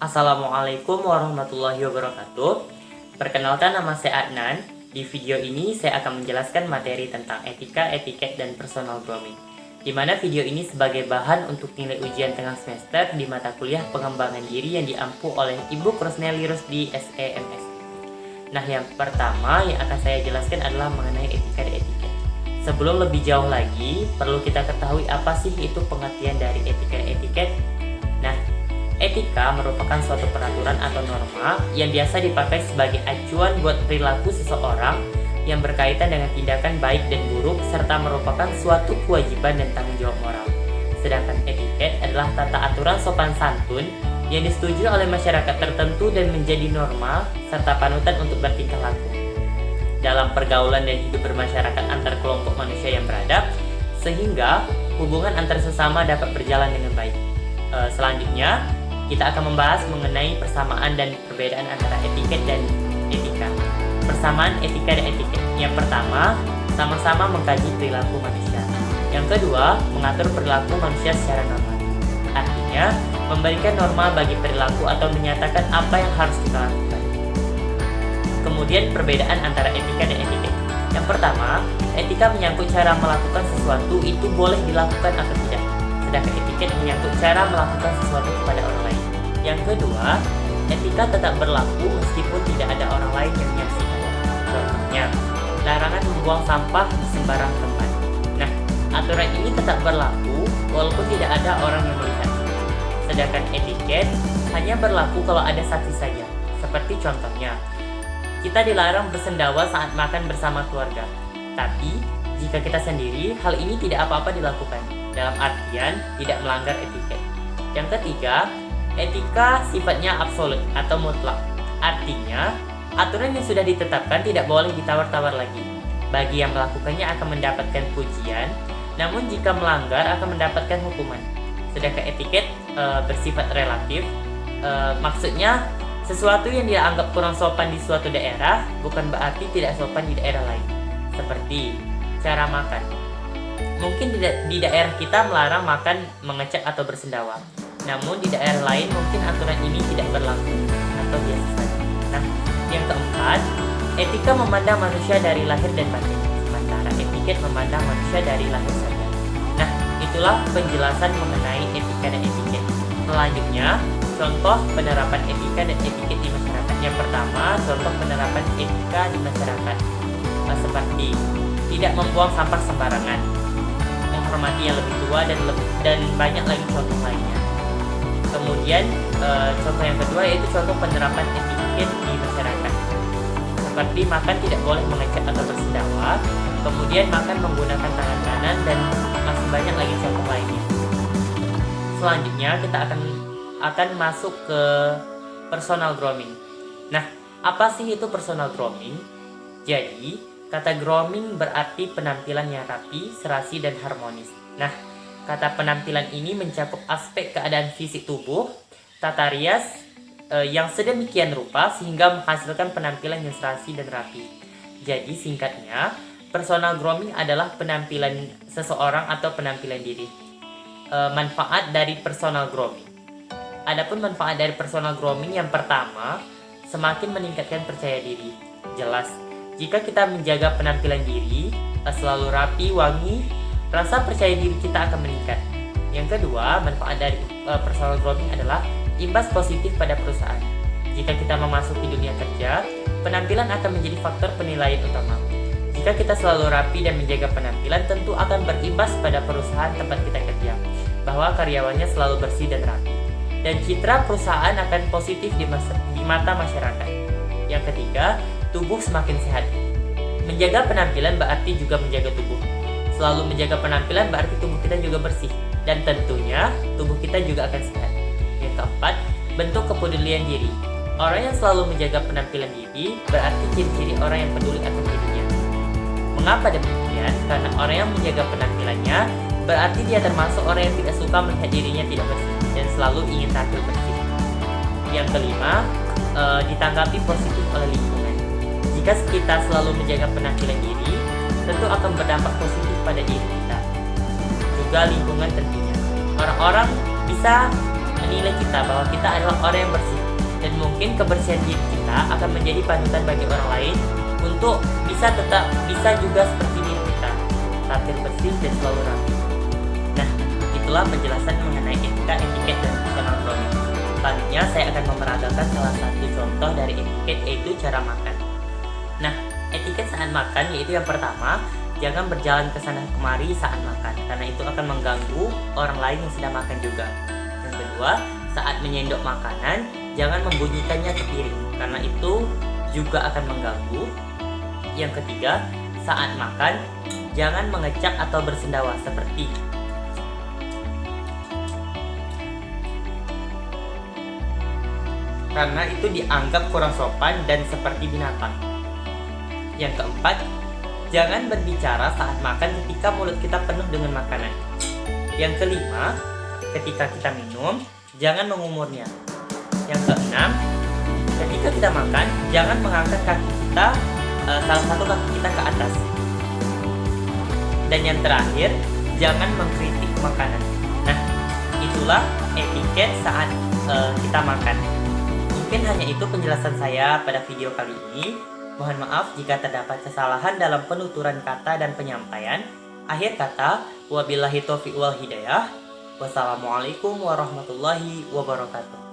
Assalamualaikum warahmatullahi wabarakatuh. Perkenalkan, nama saya Adnan. Di video ini saya akan menjelaskan materi tentang etika, etiket, dan personal grooming, di mana video ini sebagai bahan untuk nilai ujian tengah semester di mata kuliah pengembangan diri yang diampu oleh Ibu Krusnelly Rusdi SEMS. Nah, yang pertama yang akan saya jelaskan adalah mengenai etika dan etiket. Sebelum lebih jauh lagi, perlu kita ketahui apa sih itu pengertian dari etika dan etiket. Nah, etika merupakan suatu peraturan atau norma yang biasa dipakai sebagai acuan buat perilaku seseorang yang berkaitan dengan tindakan baik dan buruk, serta merupakan suatu kewajiban dan tanggung jawab moral. Sedangkan etiket adalah tata aturan sopan santun yang disetujui oleh masyarakat tertentu dan menjadi norma serta panutan untuk bertingkah laku dalam pergaulan dan hidup bermasyarakat antar kelompok manusia yang beradab, sehingga hubungan antar sesama dapat berjalan dengan baik. Selanjutnya, kita akan membahas mengenai persamaan dan perbedaan antara etiket dan etika. Persamaan etika dan etiket. Yang pertama, sama-sama mengkaji perilaku manusia. Yang kedua, mengatur perilaku manusia secara normal. Artinya, memberikan norma bagi perilaku atau menyatakan apa yang harus kita lakukan. Kemudian, perbedaan antara etika dan etiket. Yang pertama, etika menyangkut cara melakukan sesuatu itu boleh dilakukan atau tidak. Sedangkan etiket menyangkut cara melakukan sesuatu kepada orang lain. Yang kedua, etika tetap berlaku meskipun tidak ada orang lain yang menyaksikan. Contohnya, larangan membuang sampah di sembarang tempat. Nah, aturan ini tetap berlaku walaupun tidak ada orang yang melihat. Sedangkan etiket hanya berlaku kalau ada saksi saja. Seperti contohnya, kita dilarang bersendawa saat makan bersama keluarga. Tapi, jika kita sendiri, hal ini tidak apa-apa dilakukan. Dalam artian tidak melanggar etiket. Yang ketiga, etika sifatnya absolut atau mutlak. Artinya, aturan yang sudah ditetapkan tidak boleh ditawar-tawar lagi. Bagi yang melakukannya akan mendapatkan pujian, namun jika melanggar akan mendapatkan hukuman. Sedangkan etiket bersifat relatif, maksudnya sesuatu yang dianggap kurang sopan di suatu daerah bukan berarti tidak sopan di daerah lain. Seperti cara makan. Mungkin di daerah kita melarang makan mengecek atau bersendawa. Namun di daerah lain mungkin aturan ini tidak berlaku atau biasa saja. Nah, yang keempat, etika memandang manusia dari lahir dan batin, sementara etiket memandang manusia dari lahir saja. Nah, itulah penjelasan mengenai etika dan etiket. Selanjutnya, contoh penerapan etika dan etiket di masyarakat. Yang pertama, contoh penerapan etika di masyarakat seperti tidak membuang sampah sembarangan, menghormati yang lebih tua, dan banyak lagi contoh lainnya. Kemudian contoh yang kedua yaitu contoh penerapan etiket di masyarakat, seperti makan tidak boleh mengecek atau bersendawa, kemudian makan menggunakan tangan kanan, dan masih banyak lagi contoh lainnya. Selanjutnya kita akan masuk ke personal grooming. Nah, apa sih itu personal grooming? Jadi, kata grooming berarti penampilan yang rapi, serasi, dan harmonis. Nah, kata penampilan ini mencakup aspek keadaan fisik tubuh, tata rias yang sedemikian rupa sehingga menghasilkan penampilan yang serasi dan rapi. Jadi singkatnya, personal grooming adalah penampilan seseorang atau penampilan diri. Manfaat dari personal grooming. Adapun manfaat dari personal grooming, yang pertama, semakin meningkatkan percaya diri. Jelas, jika kita menjaga penampilan diri, selalu rapi, wangi, rasa percaya diri kita akan meningkat. Yang kedua, manfaat dari personal grooming adalah imbas positif pada perusahaan. Jika kita memasuki dunia kerja, penampilan akan menjadi faktor penilaian utama. Jika kita selalu rapi dan menjaga penampilan, tentu akan berimbas pada perusahaan tempat kita kerja, bahwa karyawannya selalu bersih dan rapi. Dan citra perusahaan akan positif di mata masyarakat. Yang ketiga, tubuh semakin sehat. Menjaga penampilan berarti juga menjaga tubuh. Selalu menjaga penampilan berarti tubuh kita juga bersih, dan tentunya tubuh kita juga akan sehat. Yang keempat, bentuk kepedulian diri. Orang yang selalu menjaga penampilan diri berarti ciri-ciri orang yang peduli akan dirinya. Mengapa demikian? Karena orang yang menjaga penampilannya berarti dia termasuk orang yang tidak suka melihat dirinya tidak bersih dan selalu ingin tampil bersih. Yang kelima, ditanggapi positif oleh lingkungan. Jika kita selalu menjaga penampilan diri, tentu akan berdampak positif pada diri kita, juga lingkungan tentunya. Orang-orang bisa menilai kita bahwa kita adalah orang yang bersih, dan mungkin kebersihan diri kita akan menjadi panutan bagi orang lain untuk bisa juga seperti diri kita, tampil bersih dan selalu rapi. Nah, itulah penjelasan mengenai etika, etiket, dan personal grooming. Selanjutnya saya akan memeragakan salah satu contoh dari etiket, yaitu cara makan. Nah, etiket saat makan yaitu yang pertama, jangan berjalan ke sana kemari saat makan, karena itu akan mengganggu orang lain yang sedang makan juga. Yang kedua, saat menyendok makanan, jangan membunyikannya ke piring, karena itu juga akan mengganggu. Yang ketiga, saat makan, jangan mengecak atau bersendawa seperti karena itu dianggap kurang sopan dan seperti binatang. Yang keempat, jangan berbicara saat makan ketika mulut kita penuh dengan makanan. Yang kelima, ketika kita minum, jangan mengumurnya. Yang keenam, ketika kita makan, jangan mengangkat kaki kita, salah satu kaki kita ke atas. Dan yang terakhir, jangan mengkritik makanan. Nah, itulah etiket saat kita makan. Mungkin hanya itu penjelasan saya pada video kali ini. Mohon maaf jika terdapat kesalahan dalam penuturan kata dan penyampaian. Akhir kata, wabillahi taufiq wal hidayah. Wassalamualaikum warahmatullahi wabarakatuh.